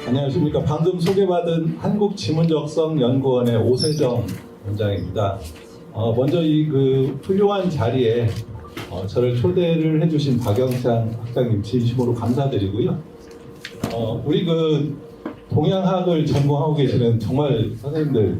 안녕하십니까. 방금 소개받은 한국지문적성연구원의 오세정 원장입니다. 먼저 이 훌륭한 자리에 저를 초대를 해주신 박영창 학장님 진심으로 감사드리고요. 우리 동양학을 전공하고 계시는 정말 선생님들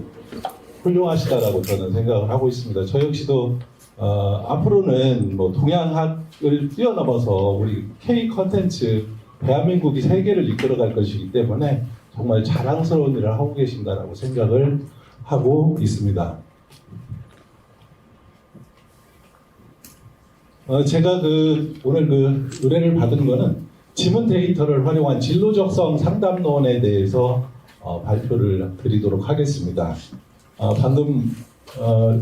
훌륭하시다라고 저는 생각을 하고 있습니다. 저 역시도 앞으로는 동양학을 뛰어넘어서 우리 K 컨텐츠 대한민국이 세계를 이끌어갈 것이기 때문에 정말 자랑스러운 일을 하고 계신다라고 생각을 하고 있습니다. 제가 오늘 의뢰를 받은 거는 지문 데이터를 활용한 진로적성 상담론에 대해서 발표를 드리도록 하겠습니다. 방금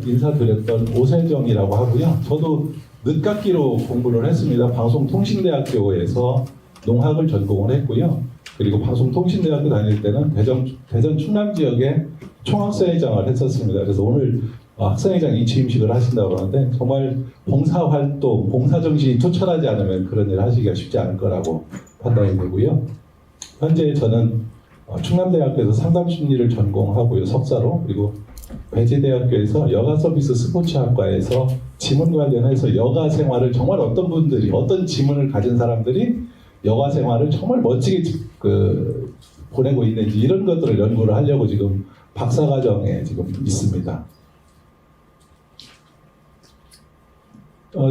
인사드렸던 오세정이라고 하고요. 저도 늦깎이로 공부를 했습니다. 방송통신대학교에서 농학을 전공을 했고요. 그리고 방송통신대학교 다닐 때는 대전 충남 지역에 총학생회장을 했었습니다. 그래서 오늘 학생회장이 취임식을 하신다고 하는데 정말 봉사활동, 봉사정신이 투철하지 않으면 그런 일을 하시기가 쉽지 않을 거라고 판단이 되고요. 현재 저는 충남대학교에서 상담심리를 전공하고요. 석사로. 그리고 배재대학교에서 여가서비스 스포츠학과에서 지문 관련해서 여가 생활을 정말 어떤 지문을 가진 사람들이 여가 생활을 정말 멋지게 보내고 있는지 이런 것들을 연구를 하려고 지금 박사과정에 지금 있습니다.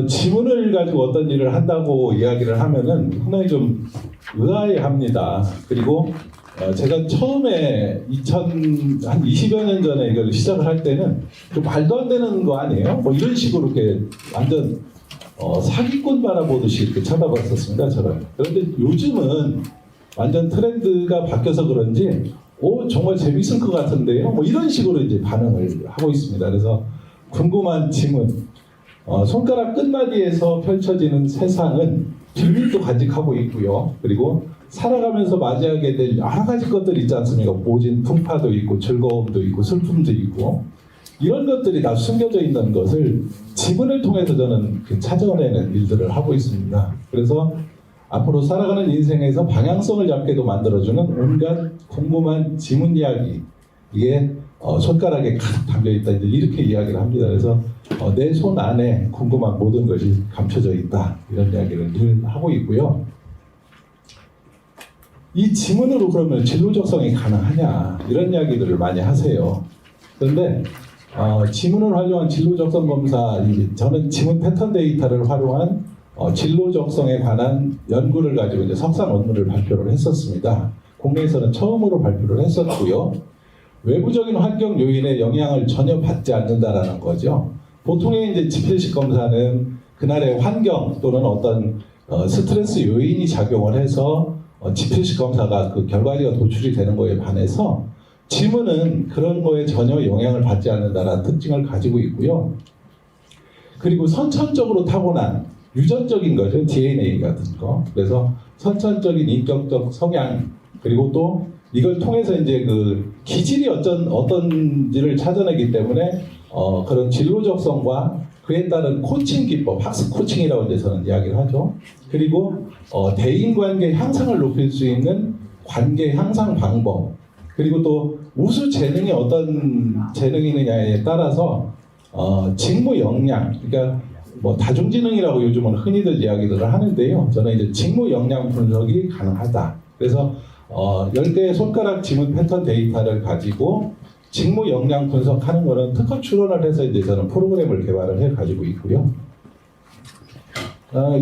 지문을 가지고 어떤 일을 한다고 이야기를 하면은 상당히 좀 의아해합니다. 그리고 제가 처음에 한 20여 년 전에 이걸 시작을 할 때는 좀 말도 안 되는 거 아니에요? 이런 식으로 이렇게 완전 사기꾼 바라보듯이 이렇게 쳐다봤었습니다, 저를. 그런데 요즘은 완전 트렌드가 바뀌어서 그런지, 정말 재밌을 것 같은데요? 이런 식으로 이제 반응을 하고 있습니다. 그래서 궁금한 지문, 손가락 끝마디에서 펼쳐지는 세상은 비밀도 간직하고 있고요. 그리고 살아가면서 맞이하게 될 여러 가지 것들이 있지 않습니까? 모진 풍파도 있고, 즐거움도 있고, 슬픔도 있고, 이런 것들이 다 숨겨져 있는 것을 지문을 통해서 저는 찾아내는 일들을 하고 있습니다. 그래서 앞으로 살아가는 인생에서 방향성을 잡게도 만들어주는 온갖 궁금한 지문 이야기, 이게 손가락에 가득 담겨있다, 이렇게 이야기를 합니다. 그래서 내 손 안에 궁금한 모든 것이 감춰져 있다, 이런 이야기를 늘 하고 있고요. 이 지문으로 그러면 진로적성이 가능하냐, 이런 이야기들을 많이 하세요. 그런데 지문을 활용한 진로적성 검사, 저는 지문 패턴 데이터를 활용한 진로적성에 관한 연구를 가지고 이제 석사 논문을 발표를 했었습니다. 국내에서는 처음으로 발표를 했었고요. 외부적인 환경 요인의 영향을 전혀 받지 않는다라는 거죠. 보통의 이제 지필식 검사는 그날의 환경 또는 어떤 스트레스 요인이 작용을 해서 지필식 검사가 그 결과지가 도출이 되는 거에 반해서 지문은 그런 거에 전혀 영향을 받지 않는다는 특징을 가지고 있고요. 그리고 선천적으로 타고난 유전적인 거죠. DNA 같은 거. 그래서 선천적인 인격적 성향, 그리고 또 이걸 통해서 이제 기질이 어떤지를 찾아내기 때문에 그런 진로적성과 그에 따른 코칭 기법, 학습 코칭이라고 이제 저는 이야기를 하죠. 그리고 대인관계 향상을 높일 수 있는 관계 향상 방법, 그리고 또 우수 재능이 어떤 재능이느냐에 따라서 직무 역량, 그러니까 다중지능이라고 요즘은 흔히들 이야기들을 하는데요. 저는 이제 직무 역량 분석이 가능하다. 그래서 10개의 손가락 지문 패턴 데이터를 가지고 직무 역량 분석하는 거는 특허 출원을 해서 이제 저는 프로그램을 개발을 해 가지고 있고요.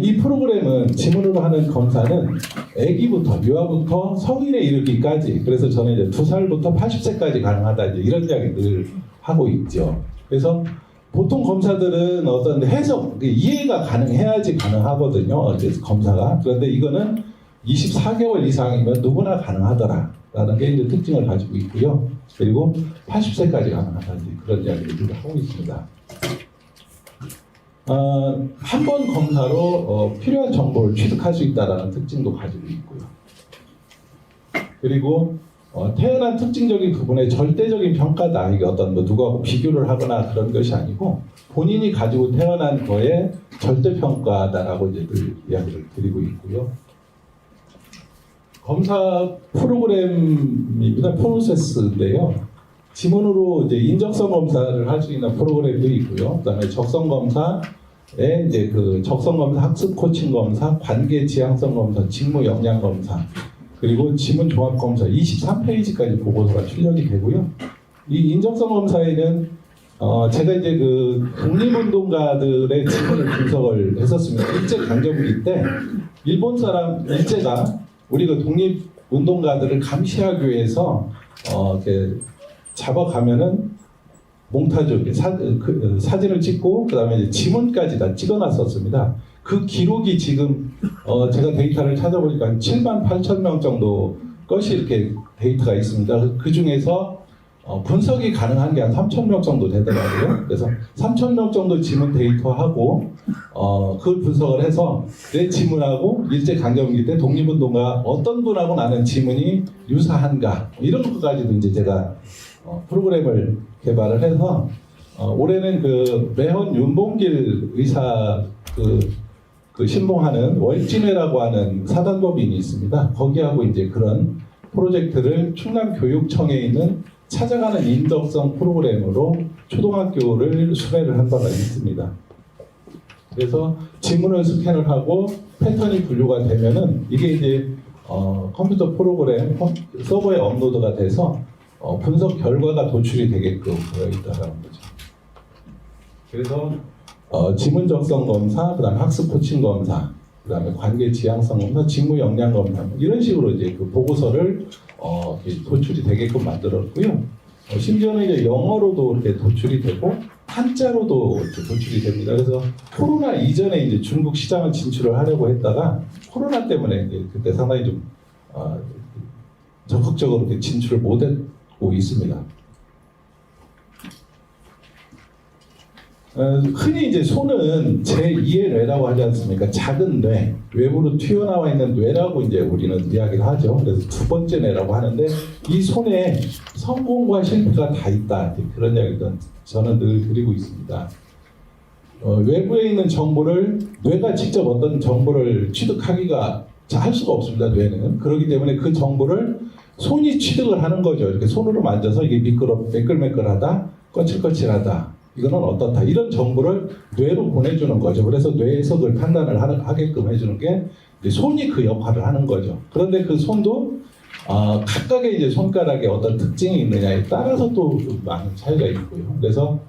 이 프로그램은 지문으로 하는 검사는 아기부터, 유아부터 성인에 이르기까지, 그래서 저는 이제 2살부터 80세까지 가능하다, 이제 이런 이야기를 하고 있죠. 그래서 보통 검사들은 어떤 해석, 이해가 가능해야지 가능하거든요, 이제 검사가. 그런데 이거는 24개월 이상이면 누구나 가능하더라라는 게 이제 특징을 가지고 있고요. 그리고 80세까지 가능하다, 그런 이야기를 하고 있습니다. 한 번 검사로 필요한 정보를 취득할 수 있다는 특징도 가지고 있고요. 그리고 태어난 특징적인 부분의 절대적인 평가다. 이게 어떤 누구하고 비교를 하거나 그런 것이 아니고 본인이 가지고 태어난 거에 절대평가다라고 이제 늘 이야기를 드리고 있고요. 검사 프로그램입니다. 프로세스인데요. 지문으로 이제 인적성 검사를 할 수 있는 프로그램도 있고요. 그다음에 적성 검사에 이제 그 적성 검사, 학습 코칭 검사, 관계 지향성 검사, 직무 역량 검사, 그리고 지문 종합 검사 23페이지까지 보고서가 출력이 되고요. 이 인적성 검사에는 제가 이제 그 독립운동가들의 지문을 분석을 했었습니다. 일제 강점기 때 일본 사람 일제가 우리 그 독립운동가들을 감시하기 위해서 이렇게 잡아가면은 몽타주 사진을 찍고 그다음에 이제 지문까지 다 찍어놨었습니다. 그 기록이 지금 제가 데이터를 찾아보니까 한 7만 8천 명 정도 것이 이렇게 데이터가 있습니다. 그 중에서 분석이 가능한 게 한 3천 명 정도 되더라고요. 그래서 3천 명 정도 지문 데이터하고 그걸 분석을 해서 내 지문하고 일제 강점기 때 독립운동가 어떤 분하고 나는 지문이 유사한가 이런 것까지도 이제 제가 프로그램을 개발을 해서 올해는 그 매헌 윤봉길 의사 그 신봉하는 월진회라고 하는 사단법인이 있습니다. 거기하고 이제 그런 프로젝트를 충남교육청에 있는 찾아가는 인적성 프로그램으로 초등학교를 수배를 한 바가 있습니다. 그래서 지문을 스캔을 하고 패턴이 분류가 되면은 이게 이제 컴퓨터 프로그램 서버에 업로드가 돼서 분석 결과가 도출이 되게끔 되어 있다는 거죠. 그래서 지문 적성 검사, 그다음 학습 코칭 검사, 그다음에 관계 지향성 검사, 직무 역량 검사 이런 식으로 이제 그 보고서를 도출이 되게끔 만들었고요. 심지어는 이제 영어로도 이렇게 도출이 되고 한자로도 이렇게 도출이 됩니다. 그래서 코로나 이전에 이제 중국 시장을 진출을 하려고 했다가 코로나 때문에 이제 그때 상당히 좀 적극적으로 이렇게 진출을 못했고 있습니다. 흔히 이제 손은 제2의 뇌라고 하지 않습니까? 작은 뇌, 외부로 튀어나와 있는 뇌라고 이제 우리는 이야기를 하죠. 그래서 두 번째 뇌라고 하는데 이 손에 성공과 실패가 다 있다. 그런 이야기도 저는 늘 드리고 있습니다. 외부에 있는 정보를 뇌가 직접 어떤 정보를 취득하기가 할 수가 없습니다. 뇌는. 그렇기 때문에 그 정보를 손이 취득을 하는 거죠. 이렇게 손으로 만져서 이게 매끌매끌하다, 거칠거칠하다. 이거는 어떻다 이런 정보를 뇌로 보내주는 거죠. 그래서 뇌에서 그걸 판단을 하게끔 해주는 게 손이 그 역할을 하는 거죠. 그런데 그 손도 각각의 이제 손가락에 어떤 특징이 있느냐에 따라서 또 많은 차이가 있고요. 그래서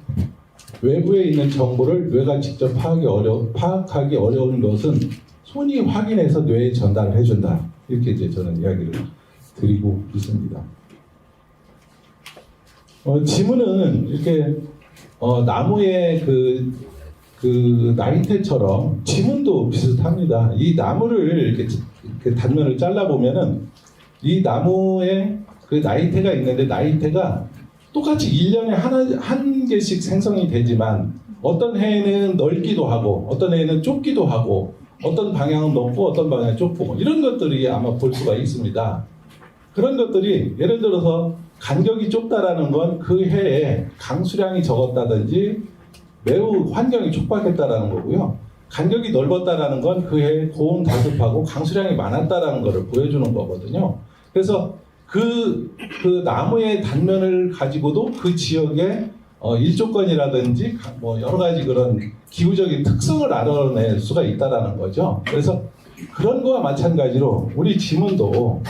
외부에 있는 정보를 뇌가 직접 파악하기 어려운 것은 손이 확인해서 뇌에 전달을 해준다. 이렇게 이제 저는 이야기를 드리고 있습니다. 지문은 이렇게 나무의 그 나이테처럼 지문도 비슷합니다. 이 나무를 이렇게 단면을 잘라보면은 이 나무에 그 나이테가 있는데 나이테가 똑같이 1년에 한 개씩 생성이 되지만 어떤 해에는 넓기도 하고 어떤 해에는 좁기도 하고 어떤 방향은 넓고 어떤 방향은 좁고 이런 것들이 아마 볼 수가 있습니다. 그런 것들이 예를 들어서 간격이 좁다라는 건 그 해에 강수량이 적었다든지 매우 환경이 촉박했다라는 거고요. 간격이 넓었다라는 건 그 해에 고온 다습하고 강수량이 많았다라는 것을 보여주는 거거든요. 그래서 그 나무의 단면을 가지고도 그 지역의 일조권이라든지 뭐 여러 가지 그런 기후적인 특성을 알아낼 수가 있다라는 거죠. 그래서 그런 거와 마찬가지로 우리 지문도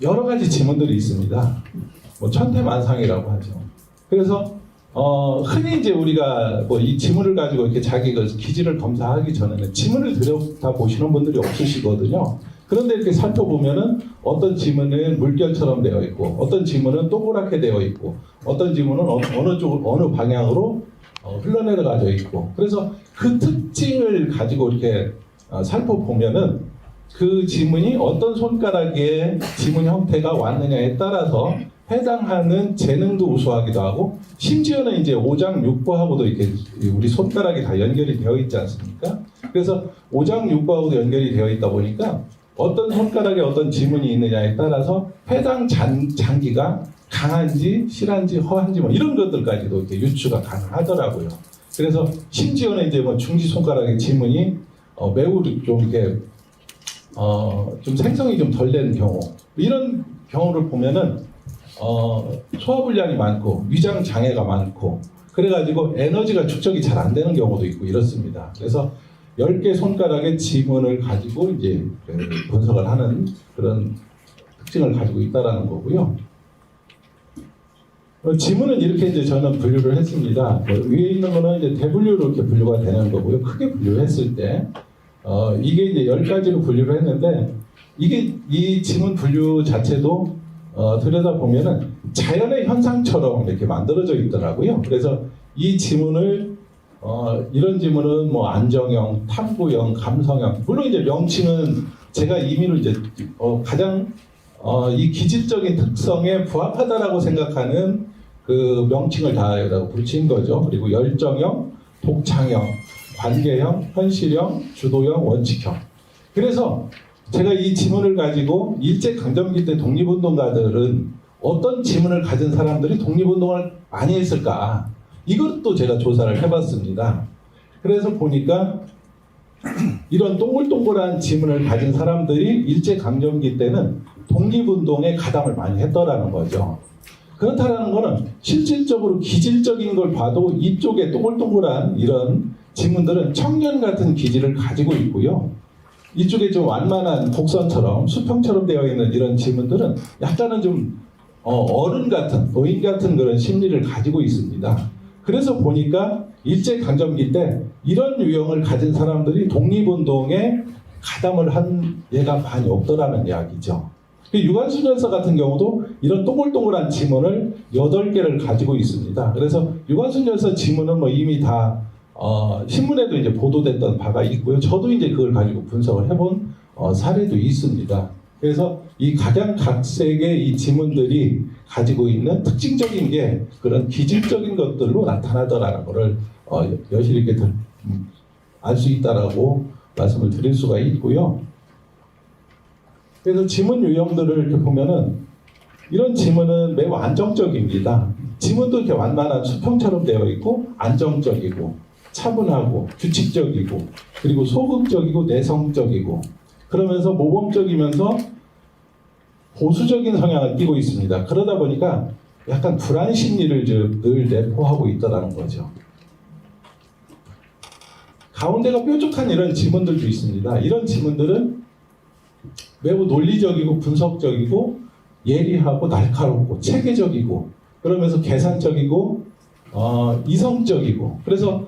여러 가지 지문들이 있습니다. 뭐 천태만상이라고 하죠. 그래서 흔히 이제 우리가 뭐 이 지문을 가지고 이렇게 자기 그 기질을 검사하기 전에는 지문을 들여다 보시는 분들이 없으시거든요. 그런데 이렇게 살펴보면은 어떤 지문은 물결처럼 되어 있고, 어떤 지문은 동그랗게 되어 있고, 어떤 지문은 어느 방향으로 흘러내려가져 있고, 그래서 그 특징을 가지고 이렇게 살펴보면은 그 지문이 어떤 손가락에 지문 형태가 왔느냐에 따라서 해당하는 재능도 우수하기도 하고, 심지어는 이제 오장육부하고도 이렇게 우리 손가락이 다 연결이 되어 있지 않습니까? 그래서 오장육부하고도 연결이 되어 있다 보니까 어떤 손가락에 어떤 지문이 있느냐에 따라서 해당 장기가 강한지 실한지 허한지 뭐 이런 것들까지도 이렇게 유추가 가능하더라고요. 그래서 심지어는 이제 뭐 중지 손가락의 지문이 매우 좀 이렇게 좀 생성이 좀 덜 된 경우, 이런 경우를 보면은 소화불량이 많고 위장 장애가 많고 그래가지고 에너지가 축적이 잘 안 되는 경우도 있고 이렇습니다. 그래서 10개 손가락의 지문을 가지고 이제 분석을 하는 그런 특징을 가지고 있다라는 거고요. 지문은 이렇게 이제 저는 분류를 했습니다. 위에 있는 거는 이제 대분류로 이렇게 분류가 되는 거고요. 크게 분류했을 때 이게 이제 10가지로 분류를 했는데 이 지문 분류 자체도 들여다보면은 자연의 현상처럼 이렇게 만들어져 있더라고요. 그래서 이 지문을 이런 지문은 뭐 안정형, 탐구형, 감성형, 물론 이제 명칭은 제가 임의로 이제 가장 이 기질적인 특성에 부합하다라고 생각하는 그 명칭을 다 여기다가 붙인 거죠. 그리고 열정형, 독창형, 관계형, 현실형, 주도형, 원칙형. 그래서 제가 이 지문을 가지고 일제강점기 때 독립운동가들은 어떤 지문을 가진 사람들이 독립운동을 많이 했을까? 이것도 제가 조사를 해봤습니다. 그래서 보니까 이런 동글동글한 지문을 가진 사람들이 일제강점기 때는 독립운동에 가담을 많이 했더라는 거죠. 그렇다라는 거는 실질적으로 기질적인 걸 봐도 이쪽에 동글동글한 이런 지문들은 청년 같은 기질을 가지고 있고요. 이쪽에 좀 완만한 곡선처럼 수평처럼 되어 있는 이런 지문들은 약간은 좀 어른 같은, 노인 같은 그런 심리를 가지고 있습니다. 그래서 보니까 일제강점기 때 이런 유형을 가진 사람들이 독립운동에 가담을 한 예가 많이 없더라는 이야기죠. 유관순열사 같은 경우도 이런 동글동글한 지문을 8개를 가지고 있습니다. 그래서 유관순열사 지문은 뭐 이미 다 신문에도 이제 보도됐던 바가 있고요. 저도 이제 그걸 가지고 분석을 해본 사례도 있습니다. 그래서 이 각양각색의 이 지문들이 가지고 있는 특징적인 게 그런 기질적인 것들로 나타나더라는 것을 여실히 이렇게 알 수 있다라고 말씀을 드릴 수가 있고요. 그래서 지문 유형들을 이렇게 보면은 이런 지문은 매우 안정적입니다. 지문도 이렇게 완만한 수평처럼 되어 있고 안정적이고 차분하고 규칙적이고 그리고 소극적이고 내성적이고 그러면서 모범적이면서 보수적인 성향을 띠고 있습니다. 그러다 보니까 약간 불안 심리를 늘 내포하고 있다는 거죠. 가운데가 뾰족한 이런 지문들도 있습니다. 이런 지문들은 매우 논리적이고 분석적이고 예리하고 날카롭고 체계적이고 그러면서 계산적이고 이성적이고 그래서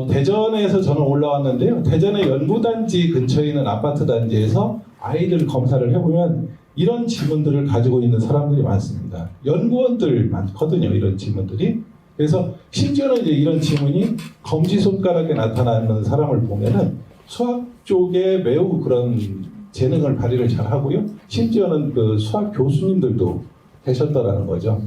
대전에서 저는 올라왔는데요. 대전의 연구단지 근처에 있는 아파트 단지에서 아이들 검사를 해보면 이런 지문들을 가지고 있는 사람들이 많습니다. 연구원들 많거든요. 이런 지문들이. 그래서 심지어는 이제 이런 지문이 검지손가락에 나타나는 사람을 보면은 수학 쪽에 매우 그런 재능을 발휘를 잘 하고요. 심지어는 그 수학 교수님들도 계셨다라는 거죠.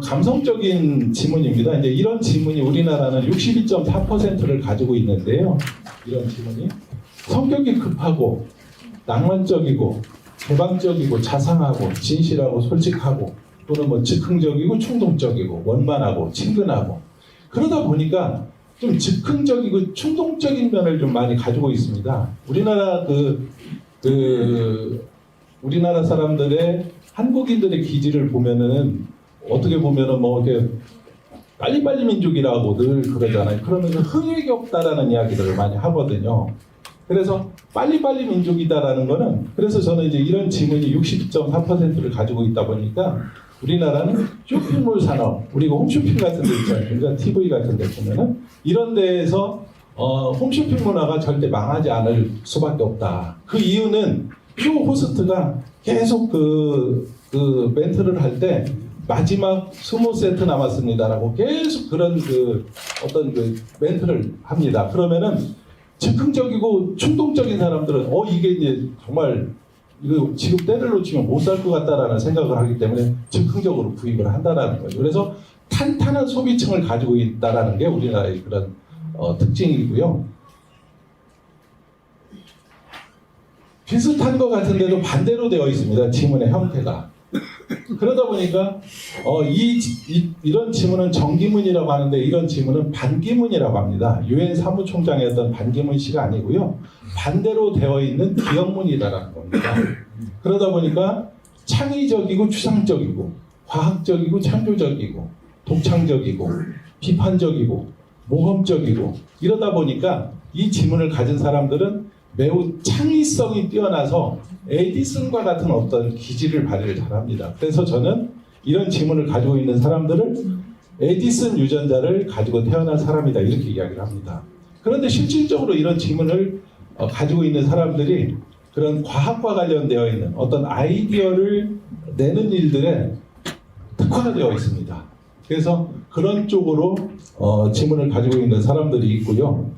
감성적인 지문입니다. 이제 이런 지문이 우리나라는 62.4%를 가지고 있는데요. 이런 지문이 성격이 급하고 낭만적이고 개방적이고 자상하고 진실하고 솔직하고 또는 뭐 즉흥적이고 충동적이고 원만하고 친근하고 그러다 보니까 좀 즉흥적이고 충동적인 면을 좀 많이 가지고 있습니다. 우리나라 사람들의 한국인들의 기질을 보면은 어떻게 보면은 뭐 이렇게 빨리빨리 민족이라고 늘 그러잖아요. 그러면서 흥액이 없다라는 이야기들을 많이 하거든요. 그래서 빨리빨리 민족이다라는 거는 그래서 저는 이제 이런 지문이 60.4%를 가지고 있다 보니까 우리나라는 쇼핑몰 산업, 우리가 홈쇼핑 같은 데 있잖아요. 그러니까 TV 같은 데 보면은 이런 데에서 홈쇼핑 문화가 절대 망하지 않을 수밖에 없다. 그 이유는 쇼 호스트가 계속 그 멘트를 할 때 마지막 20세트 남았습니다라고 계속 그런 어떤 멘트를 합니다. 그러면은 즉흥적이고 충동적인 사람들은 이게 이제 정말 이거 지금 때를 놓치면 못 살 것 같다라는 생각을 하기 때문에 즉흥적으로 구입을 한다라는 거죠. 그래서 탄탄한 소비층을 가지고 있다라는 게 우리나라의 그런 특징이고요. 비슷한 것 같은데도 반대로 되어 있습니다. 지문의 형태가. 그러다 보니까 이런 지문은 정기문이라고 하는데 이런 지문은 반기문이라고 합니다. 유엔 사무총장이었던 반기문 씨가 아니고요. 반대로 되어 있는 기역문이라는 겁니다. 그러다 보니까 창의적이고 추상적이고 과학적이고 창조적이고 독창적이고 비판적이고 모험적이고 이러다 보니까 이 지문을 가진 사람들은 매우 창의성이 뛰어나서 에디슨과 같은 어떤 기질을 발휘를 잘합니다. 그래서 저는 이런 지문을 가지고 있는 사람들을 에디슨 유전자를 가지고 태어난 사람이다 이렇게 이야기를 합니다. 그런데 실질적으로 이런 지문을 가지고 있는 사람들이 그런 과학과 관련되어 있는 어떤 아이디어를 내는 일들에 특화가 되어 있습니다. 그래서 그런 쪽으로 지문을 가지고 있는 사람들이 있고요.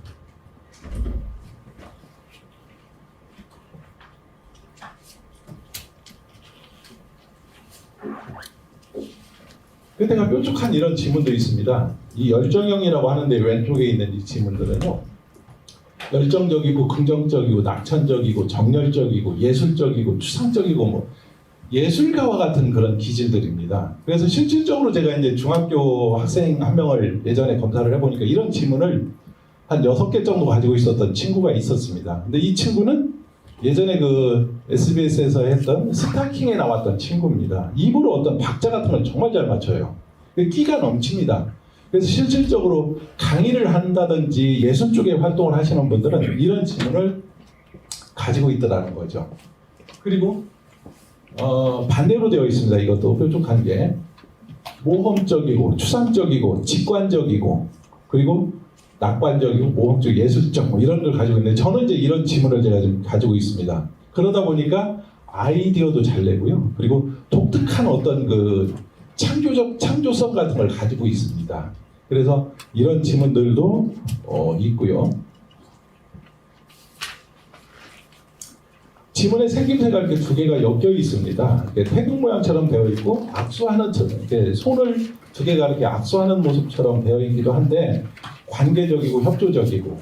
그때가 뾰족한 이런 지문도 있습니다. 이 열정형이라고 하는데 왼쪽에 있는 이 지문들은요. 열정적이고 긍정적이고 낙천적이고 정열적이고 예술적이고 추상적이고 뭐 예술가와 같은 그런 기질들입니다. 그래서 실질적으로 제가 이제 중학교 학생 한 명을 예전에 검사를 해보니까 이런 지문을 한 6개 정도 가지고 있었던 친구가 있었습니다. 근데 이 친구는 예전에 그 SBS에서 했던 스타킹에 나왔던 친구입니다. 입으로 어떤 박자 같은 걸 정말 잘 맞춰요. 끼가 넘칩니다. 그래서 실질적으로 강의를 한다든지 예술 쪽에 활동을 하시는 분들은 이런 지문을 가지고 있더라는 거죠. 그리고 반대로 되어 있습니다. 이것도 뾰족한 게 모험적이고 추상적이고 직관적이고 그리고 낙관적이고 모험적, 예술적 뭐 이런 걸 가지고 있는데 저는 이제 이런 지문을 제가 좀 가지고 있습니다. 그러다 보니까 아이디어도 잘 내고요. 그리고 독특한 어떤 그 창조성 같은 걸 가지고 있습니다. 그래서 이런 지문들도 있고요. 지문의 생김새가 이렇게 두 개가 엮여 있습니다. 태극 모양처럼 되어 있고 악수하는 이렇게 손을 두 개가 이렇게 악수하는 모습처럼 되어 있기도 한데 관계적이고 협조적이고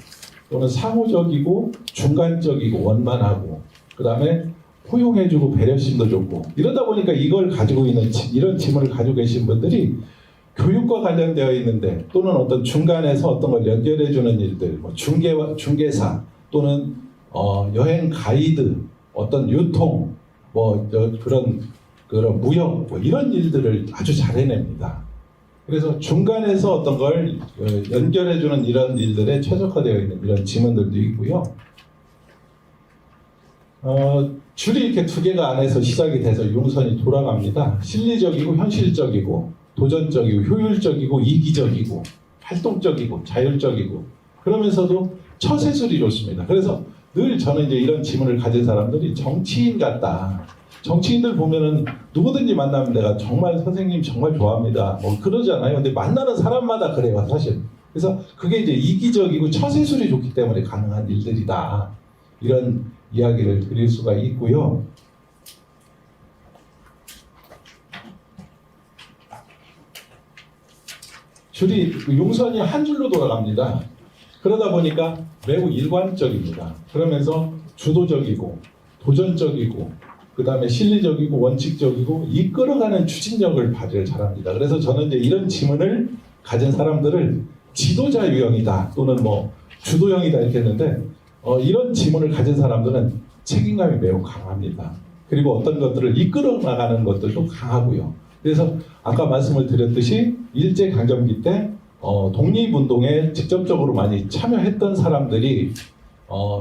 또는 상호적이고 중간적이고 원만하고 그 다음에 포용해주고 배려심도 좋고 이러다 보니까 이걸 가지고 있는 이런 지문을 가지고 계신 분들이 교육과 관련되어 있는데 또는 어떤 중간에서 어떤 걸 연결해주는 일들 뭐 중개사 또는 여행 가이드 어떤 유통 뭐 그런 무역 뭐 이런 일들을 아주 잘 해냅니다. 그래서 중간에서 어떤 걸 연결해주는 이런 일들에 최적화되어 있는 이런 지문들도 있고요. 줄이 이렇게 두 개가 안에서 시작이 돼서 융선이 돌아갑니다. 실리적이고 현실적이고 도전적이고 효율적이고 이기적이고 활동적이고 자율적이고 그러면서도 처세술이 좋습니다. 그래서 늘 저는 이제 이런 지문을 가진 사람들이 정치인 같다. 정치인들 보면은 누구든지 만나면 내가 정말 선생님 정말 좋아합니다. 뭐 그러잖아요. 근데 만나는 사람마다 그래요, 사실. 그래서 그게 이제 이기적이고 처세술이 좋기 때문에 가능한 일들이다. 이런 이야기를 드릴 수가 있고요. 줄이 용선이 한 줄로 돌아갑니다. 그러다 보니까 매우 일관적입니다. 그러면서 주도적이고 도전적이고 그 다음에 실리적이고 원칙적이고 이끌어가는 추진력을 발휘를 잘합니다. 그래서 저는 이제 이런 지문을 가진 사람들을 지도자 유형이다 또는 뭐 주도형이다 이렇게 했는데 이런 지문을 가진 사람들은 책임감이 매우 강합니다. 그리고 어떤 것들을 이끌어 나가는 것들도 강하고요. 그래서 아까 말씀을 드렸듯이 일제강점기 때 독립운동에 직접적으로 많이 참여했던 사람들이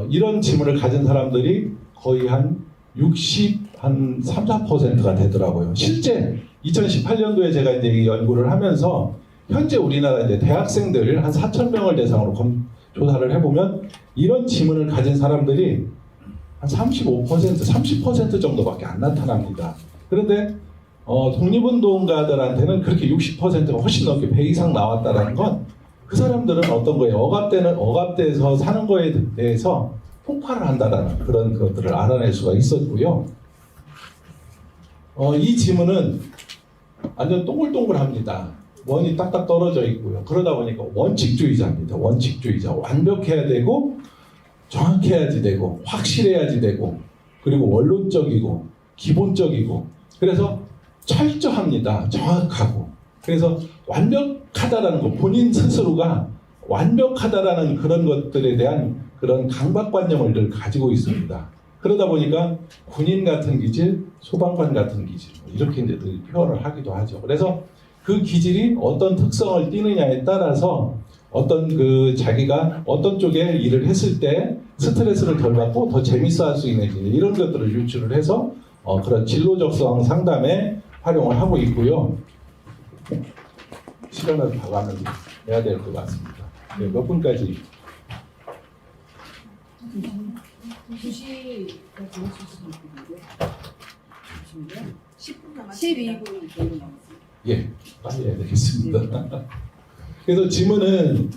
이런 지문을 가진 사람들이 거의 한 3, 4%가 되더라고요. 실제 2018년도에 제가 이제 이 연구를 하면서 현재 우리나라 이제 대학생들 한 4,000명을 대상으로 조사를 해보면 이런 지문을 가진 사람들이 한 35%, 30% 정도밖에 안 나타납니다. 그런데 독립운동가들한테는 그렇게 60%가 훨씬 넘게 100 이상 나왔다는 건 그 사람들은 어떤 거예요? 억압돼서 사는 거에 대해서 폭발을 한다라는 그런 것들을 알아낼 수가 있었고요. 이 지문은 완전 동글동글합니다. 원이 딱딱 떨어져 있고요. 그러다 보니까 원칙주의자입니다. 원칙주의자. 완벽해야 되고 정확해야지 되고 확실해야지 되고 그리고 원론적이고 기본적이고 그래서 철저합니다. 정확하고. 그래서 완벽하다라는 거, 본인 스스로가 완벽하다라는 그런 것들에 대한 그런 강박관념을 늘 가지고 있습니다. 그러다 보니까 군인 같은 기질, 소방관 같은 기질 이렇게 이제 늘 표현을 하기도 하죠. 그래서 그 기질이 어떤 특성을 띠느냐에 따라서 어떤 그 자기가 어떤 쪽에 일을 했을 때 스트레스를 덜 받고 더 재밌어 할 수 있는 이런 것들을 유추를 해서 그런 진로적성 상담에 활용을 하고 있고요. 시간을 봐가면서 해야 될 것 같습니다. 네, 몇 분까지? 2시까지 할 수 있을 것 같은데 10분 남았어요. 12분 정도 남았어요. 예, 빨리 해야 되겠습니다. 그래서 지문은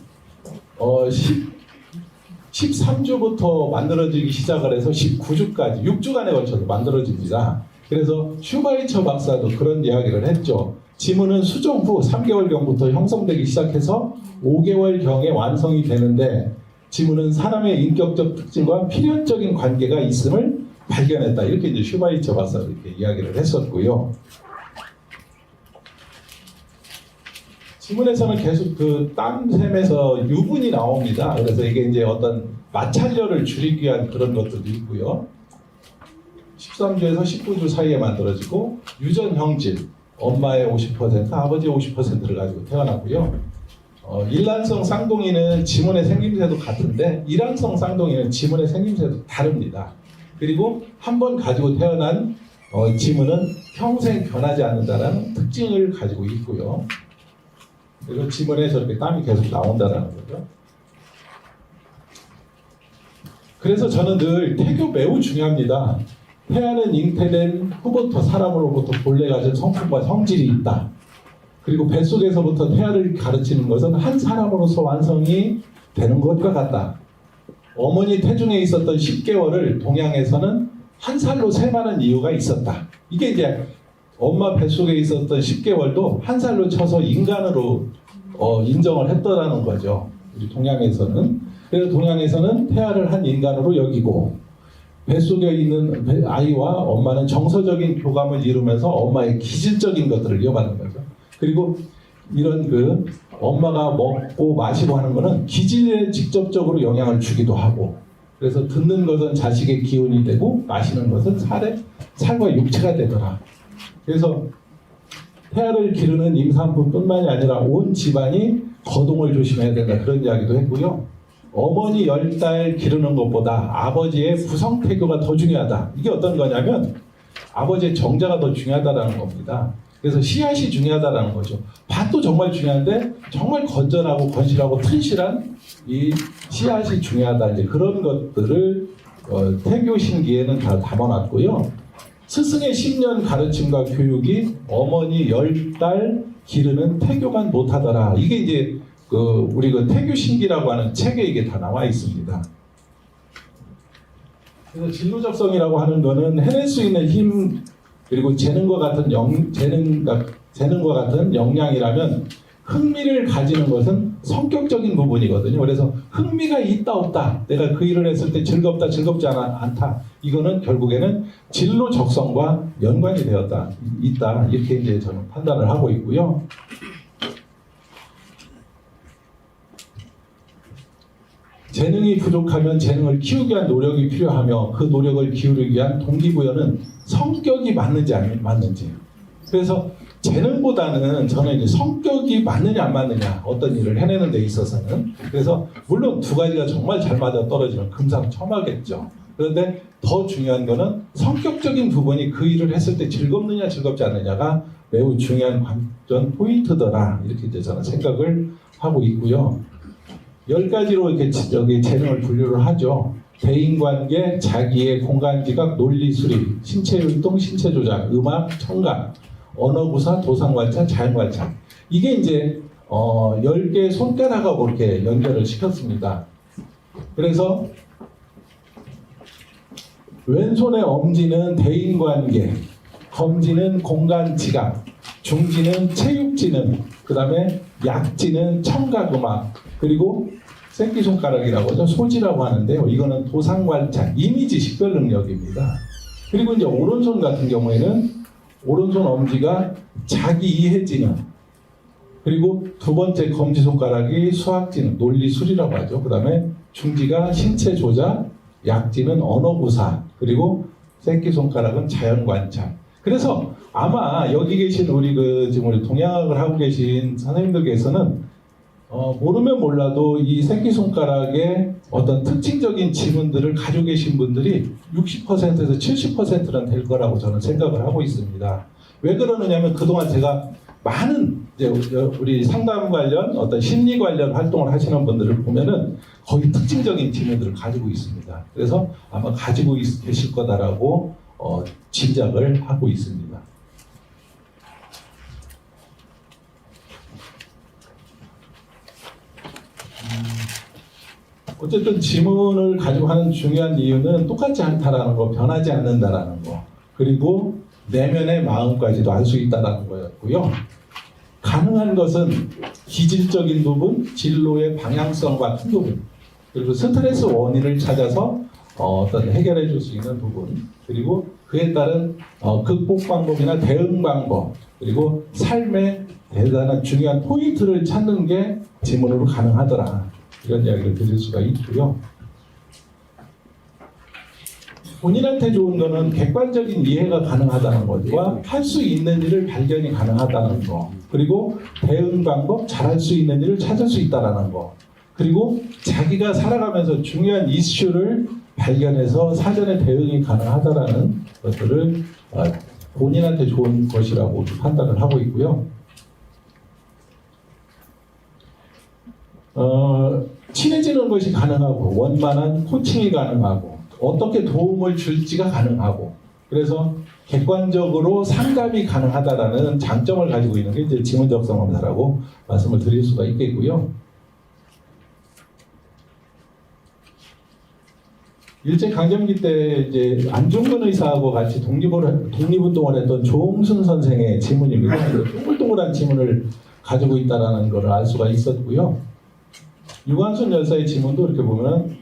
13주부터 만들어지기 시작을 해서 19주까지 6주간에 걸쳐서 만들어집니다. 그래서 슈바이처 박사도 그런 이야기를 했죠. 지문은 수정 후 3개월경부터 형성되기 시작해서 5개월경에 완성이 되는데 지문은 사람의 인격적 특징과 필연적인 관계가 있음을 발견했다. 이렇게 이제 슈바이처 박사가 이렇게 이야기를 했었고요. 지문에서는 계속 그 땀샘에서 유분이 나옵니다. 그래서 이게 이제 어떤 마찰열을 줄이기 위한 그런 것들도 있고요. 13주에서 19주 사이에 만들어지고 유전 형질, 엄마의 50%, 아버지의 50%를 가지고 태어나고요. 일란성 쌍둥이는 지문의 생김새도 같은데 일란성 쌍둥이는 지문의 생김새도 다릅니다. 그리고 한 번 가지고 태어난 지문은 평생 변하지 않는다는 특징을 가지고 있고요. 그리고 지문에 저렇게 땀이 계속 나온다는 거죠. 그래서 저는 늘 태교 매우 중요합니다. 태아는 잉태된 후부터 사람으로부터 본래 가진 성품과 성질이 있다. 그리고 뱃속에서부터 태아를 가르치는 것은 한 사람으로서 완성이 되는 것과 같다. 어머니 태중에 있었던 10개월을 동양에서는 한 살로 셈하는 이유가 있었다. 이게 이제 엄마 뱃속에 있었던 10개월도 한 살로 쳐서 인간으로 인정을 했더라는 거죠. 우리 동양에서는. 그래서 동양에서는 태아를 한 인간으로 여기고 뱃속에 있는 아이와 엄마는 정서적인 교감을 이루면서 엄마의 기질적인 것들을 이어받는 거죠. 그리고 이런 그 엄마가 먹고 마시고 하는 거는 기질에 직접적으로 영향을 주기도 하고, 그래서 듣는 것은 자식의 기운이 되고 마시는 것은 살과 육체가 되더라. 그래서 태아를 기르는 임산부뿐만이 아니라 온 집안이 거동을 조심해야 된다, 그런 이야기도 했고요. 어머니 10달 기르는 것보다 아버지의 부성태교가 더 중요하다. 이게 어떤 거냐면 아버지의 정자가 더 중요하다는 겁니다. 그래서 씨앗이 중요하다는 거죠. 밭도 정말 중요한데 정말 건전하고 건실하고 튼실한 이 씨앗이 중요하다. 이제 그런 것들을 태교신기에는 다 담아놨고요. 스승의 10년 가르침과 교육이 어머니 10달 기르는 태교만 못하더라. 이게 이제 우리 태교신기라고 하는 책에 이게 다 나와 있습니다. 그래서 진로적성이라고 하는 거는 해낼 수 있는 힘, 그리고 재능과 같은 역량이라면 흥미를 가지는 것은 성격적인 부분이거든요. 그래서 흥미가 있다 없다, 내가 그 일을 했을 때 즐겁다 즐겁지 않다, 이거는 결국에는 진로 적성과 연관이 있다, 이렇게 이제 저는 판단을 하고 있고요. 재능이 부족하면 재능을 키우기 위한 노력이 필요하며 그 노력을 기울이기 위한 동기부여는 성격이 맞는지 안 맞는지. 그래서 재능보다는 저는 이제 성격이 맞느냐 안 맞느냐, 어떤 일을 해내는 데 있어서는. 그래서 물론 두 가지가 정말 잘 맞아 떨어지면 금상첨화겠죠. 그런데 더 중요한 거는 성격적인 부분이 그 일을 했을 때 즐겁느냐 즐겁지 않느냐가 매우 중요한 관전 포인트더라, 이렇게 이제 저는 생각을 하고 있고요. 10가지로 이렇게 여기 재능을 분류를 하죠. 대인관계, 자기의 공간지각, 논리수리, 신체율동, 신체조작, 음악, 청각, 언어구사, 도상관찰, 자연관찰. 이게 이제 10개의 손가락하고 이렇게 연결을 시켰습니다. 그래서 왼손의 엄지는 대인관계, 검지는 공간지각, 중지는 체육지능, 그 다음에 약지는 청각음악, 그리고 새끼손가락이라고 하죠. 소지라고 하는데요. 이거는 도상관찰, 이미지 식별 능력입니다. 그리고 이제 오른손 같은 경우에는 오른손 엄지가 자기 이해지능, 그리고 두 번째 검지손가락이 수학지능, 논리술이라고 하죠. 그 다음에 중지가 신체 조작, 약지는 언어구사, 그리고 새끼손가락은 자연관찰. 그래서 아마 여기 계신 우리 지금 우리 동양학을 하고 계신 선생님들께서는 모르면 몰라도 이 새끼손가락의 어떤 특징적인 지문들을 가지고 계신 분들이 60%에서 70%는 될 거라고 저는 생각을 하고 있습니다. 왜 그러느냐면 그동안 제가 많은 이제 우리 상담 관련 어떤 심리 관련 활동을 하시는 분들을 보면은 거의 특징적인 지문들을 가지고 있습니다. 그래서 아마 가지고 계실 거다라고 짐작을 하고 있습니다. 어쨌든 지문을 가지고 하는 중요한 이유는 똑같지 않다라는 거, 변하지 않는다라는 거, 그리고 내면의 마음까지도 알 수 있다라는 거였고요. 가능한 것은 기질적인 부분, 진로의 방향성 같은 부분, 그리고 스트레스 원인을 찾아서 어떤 해결해 줄 수 있는 부분, 그리고 그에 따른 극복 방법이나 대응 방법, 그리고 삶의 대단한 중요한 포인트를 찾는 게 지문으로 가능하더라. 이런 이야기를 드릴 수가 있고요. 본인한테 좋은 거는 객관적인 이해가 가능하다는 것과 할 수 있는 일을 발견이 가능하다는 거, 그리고 대응 방법, 잘할 수 있는 일을 찾을 수 있다는 거, 그리고 자기가 살아가면서 중요한 이슈를 발견해서 사전에 대응이 가능하다는 것들을 본인한테 좋은 것이라고 판단을 하고 있고요. 친해지는 것이 가능하고 원만한 코칭이 가능하고 어떻게 도움을 줄지가 가능하고, 그래서 객관적으로 상담이 가능하다라는 장점을 가지고 있는 게 이제 지문적성검사라고 말씀을 드릴 수가 있겠고요. 일제 강점기 때 이제 안중근 의사하고 같이 독립운동을 했던 조홍순 선생의 지문입니다. 동글동글한 지문을 가지고 있다라는 것을 알 수가 있었고요. 유관순 열사의 지문도 이렇게 보면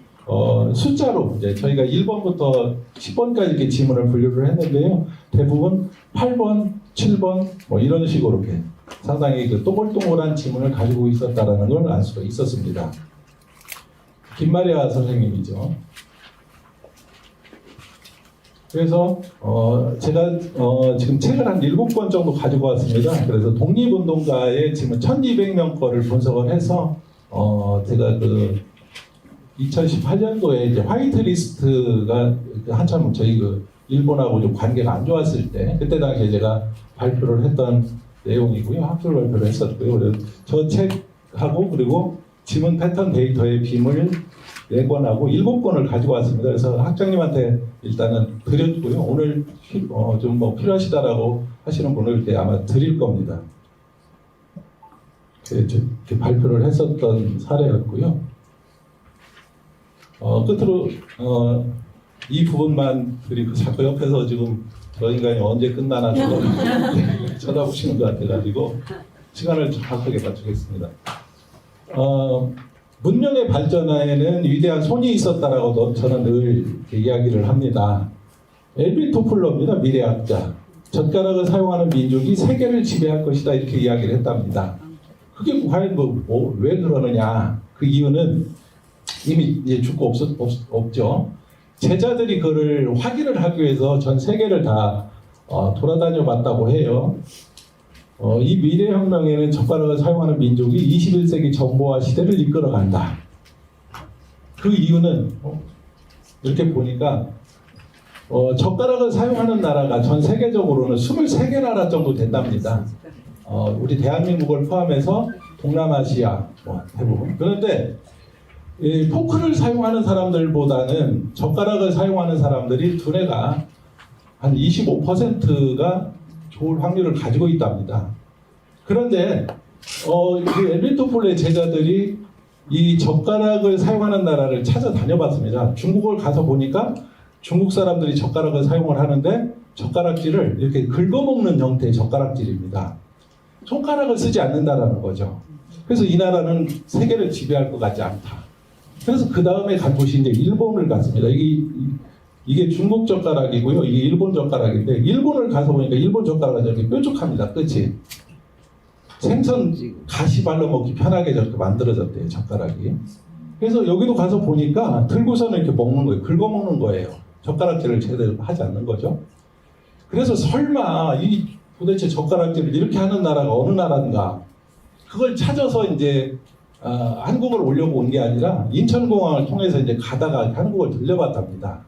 숫자로 이제 저희가 1번부터 10번까지 이렇게 지문을 분류를 했는데요. 대부분 8번, 7번 뭐 이런 식으로 이렇게 상당히 그 동글동글한 지문을 가지고 있었다라는 걸 알 수가 있었습니다. 김마리아 선생님이죠. 그래서 제가 지금 책을 한 7권 정도 가지고 왔습니다. 그래서 독립운동가의 지문 1200명 거를 분석을 해서 제가 2018년도에 이제 화이트리스트가 한참 저희 일본하고 좀 관계가 안 좋았을 때, 그때 당시에 제가 발표를 했던 내용이고요. 학술 발표를 했었고요. 그래서 저 책하고 그리고 지문 패턴 데이터의 비밀 4권하고 7권을 가지고 왔습니다. 그래서 학장님한테 일단은 드렸고요. 오늘 좀 뭐 필요하시다라고 하시는 분을 아마 드릴 겁니다. 이렇게 발표를 했었던 사례였고요. 끝으로 이 부분만 드리고 자꾸 옆에서 지금 저 인간이 언제 끝나나 쳐다보시는 것 같아가지고 시간을 정확하게 맞추겠습니다. 문명의 발전에는 위대한 손이 있었다라고 저는 늘 이야기를 합니다. 엘빈 토플러입니다. 미래학자. 젓가락을 사용하는 민족이 세계를 지배할 것이다 이렇게 이야기를 했답니다. 그게 과연 왜 그러느냐? 그 이유는 이미 이제 죽고 없죠. 제자들이 그를 확인을 하기 위해서 전 세계를 다 돌아다녀 봤다고 해요. 이 미래혁명에는 젓가락을 사용하는 민족이 21세기 정보화 시대를 이끌어간다. 그 이유는 이렇게 보니까 젓가락을 사용하는 나라가 전 세계적으로는 23개 나라 정도 된답니다. 우리 대한민국을 포함해서 동남아시아 대부분. 그런데 이 포크를 사용하는 사람들보다는 젓가락을 사용하는 사람들이 두뇌가 한 25%가 좋을 확률을 가지고 있답니다. 그런데 그 엘빈 토플러의 제자들이 이 젓가락을 사용하는 나라를 찾아다녀봤습니다. 중국을 가서 보니까 중국 사람들이 젓가락을 사용을 하는데 젓가락질을 이렇게 긁어먹는 형태의 젓가락질입니다. 손가락을 쓰지 않는다라는 거죠. 그래서 이 나라는 세계를 지배할 것 같지 않다. 그래서 그 다음에 간 곳이 이제 일본을 갔습니다. 이게 중국 젓가락이고요. 이게 일본 젓가락인데 일본을 가서 보니까 일본 젓가락은 저렇게 뾰족합니다. 끝이. 생선 가시 발라 먹기 편하게 저렇게 만들어졌대요. 젓가락이. 그래서 여기도 가서 보니까 들고서는 이렇게 먹는 거예요. 긁어 먹는 거예요. 젓가락질을 제대로 하지 않는 거죠. 그래서 설마 이 도대체 젓가락질을 이렇게 하는 나라가 어느 나라인가? 그걸 찾아서 이제 한국을 오려고 온 게 아니라 인천공항을 통해서 이제 가다가 한국을 들려봤답니다.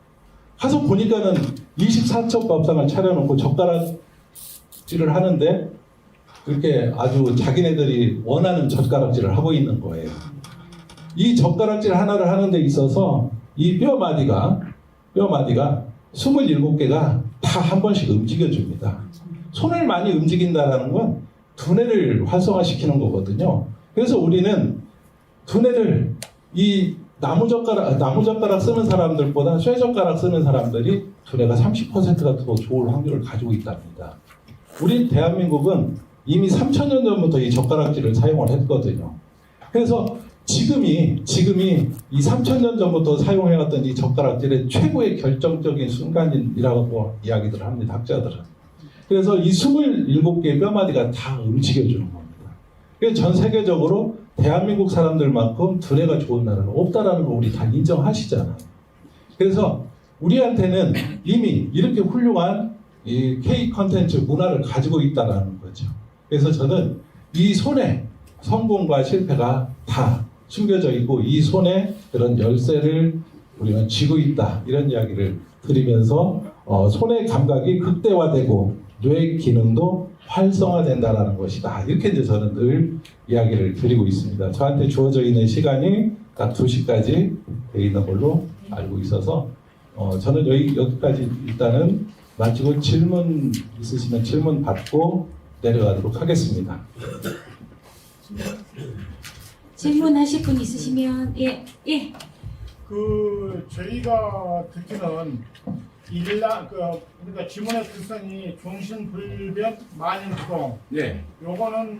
가서 보니까는 24첩 밥상을 차려놓고 젓가락질을 하는데 그렇게 아주 자기네들이 원하는 젓가락질을 하고 있는 거예요. 이 젓가락질 하나를 하는 데 있어서 이 뼈마디가 27개가 다 한 번씩 움직여줍니다. 손을 많이 움직인다는 건 두뇌를 활성화시키는 거거든요. 그래서 우리는 두뇌를 이 나무젓가락 쓰는 사람들보다 쇠젓가락 쓰는 사람들이 두뇌가 30%가 더 좋을 확률을 가지고 있답니다. 우리 대한민국은 이미 3,000년 전부터 이 젓가락질을 사용을 했거든요. 그래서 지금이 이 3,000년 전부터 사용해왔던 이 젓가락질의 최고의 결정적인 순간이라고 이야기들 합니다. 학자들은. 그래서 이 27개의 뼈마디가 다 움직여주는 겁니다. 그래서 전 세계적으로 대한민국 사람들만큼 두뇌가 좋은 나라는 없다라는 거 우리 다 인정하시잖아요. 그래서 우리한테는 이미 이렇게 훌륭한 이 K 컨텐츠 문화를 가지고 있다는 거죠. 그래서 저는 이 손에 성공과 실패가 다 숨겨져 있고 이 손에 그런 열쇠를 우리는 쥐고 있다 이런 이야기를 드리면서 손의 감각이 극대화되고 뇌 기능도 활성화된다라는 것이다 이렇게 이제 저는 늘 이야기를 드리고 있습니다. 저한테 주어져 있는 시간이 딱 2시까지 돼 있는 걸로 알고 있어서 저는 여기까지 일단은 마치고 질문 있으시면 질문 받고 내려가도록 하겠습니다. 질문하실 분 있으시면 예. 저희가 듣기는 그러니까 지문의 특성이 종신불변 만연성. 네. 요거는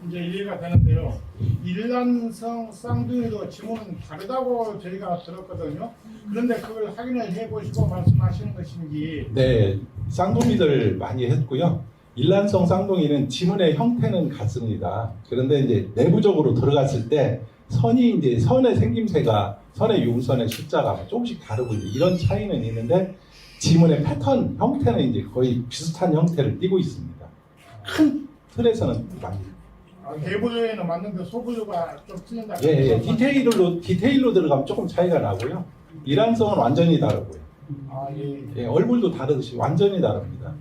이제 이해가 되는데요. 일란성 쌍둥이도 지문은 다르다고 저희가 들었거든요. 그런데 그걸 확인을 해보시고 말씀하시는 것인지. 네, 쌍둥이들 많이 했고요. 일란성 쌍둥이는 지문의 형태는 같습니다. 그런데 이제 내부적으로 들어갔을 때 선이 이제 선의 생김새가 선의 융선의 숫자가 조금씩 다르고 이런 차이는 있는데 지문의 패턴 형태는 이제 거의 비슷한 형태를 띠고 있습니다. 큰 틀에서는 많이. 내부에는 맞는데 소부가 좀 틀린다. 예, 디테일로 들어가면 조금 차이가 나고요. 일란성은 완전히 다르고요. 예, 얼굴도 다르듯이 완전히 다릅니다.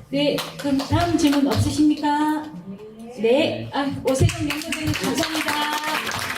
네, 그럼 다음 질문 없으십니까? 네. 오세훈 연구원님 감사합니다.